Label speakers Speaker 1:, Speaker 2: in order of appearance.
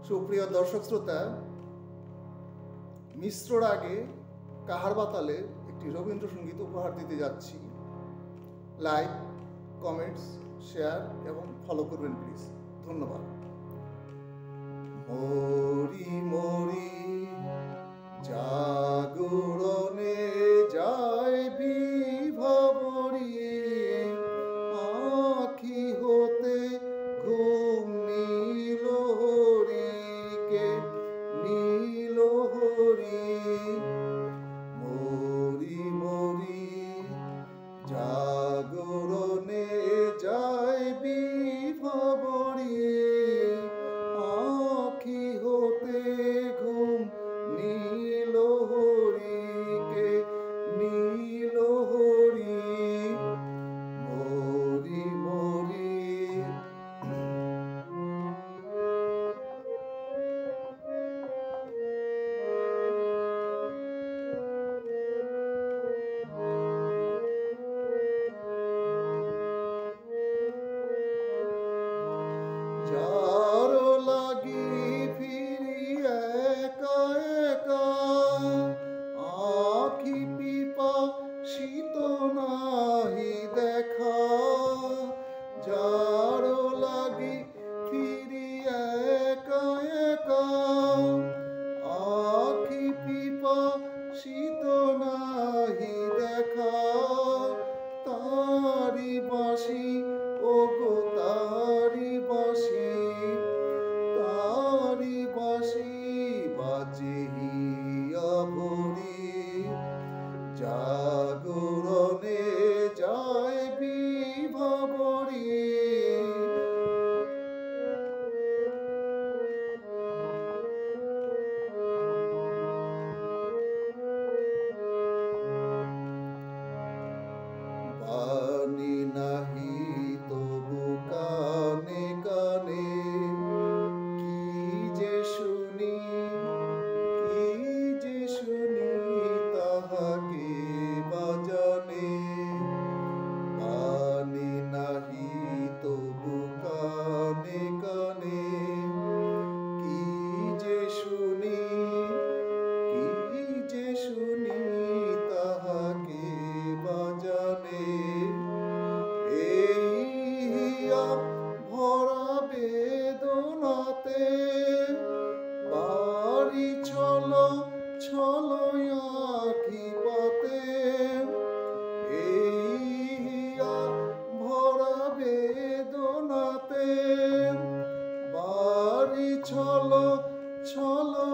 Speaker 1: সুপ্রিয় দর্শক শ্রোতা, মিশ্র রাগে কাহার বাতালের একটি রবীন্দ্রসঙ্গীত উপহার দিতে যাচ্ছি। লাইক, কমেন্টস, শেয়ার এবং ফলো করবেন প্লিজ। ধন্যবাদ। মরি মরি জাগরণে যায় বিভাবরী, আঁখি হতে ঘুম নীল হরিকে নীল হরি। মরি মরি জাগরণে যায় বিভাবরী, আঁখি হতে ঘুম নীল হরিকে নীল হরি। মরি মরি যার লাগি ফিরি একা একা, আঁখি পিপাসিত নাহি দেখা। যার লাগি ফিরি একা একা, আঁখি পিপাসিত নাহি দেখা। তারি বাঁশি ওগো তারি বাঁশি, তারি বাঁশি বাজিয়া ভরি। জাগরণে যায় বিভাবরী, বাণী নাহি তবু কানে কানে। কি যে শুনি তাহাকে বাজানে। বাণী নাহি তবু কানে কানে। কি যে শুনি তাহাকে বাজানে। এইয়া ভরা বেদনাতে বাড়ি ছলো ছলো আঁখি পাতে। এইয়া ভরা বেদনাতে বাড়ি ছলো ছলো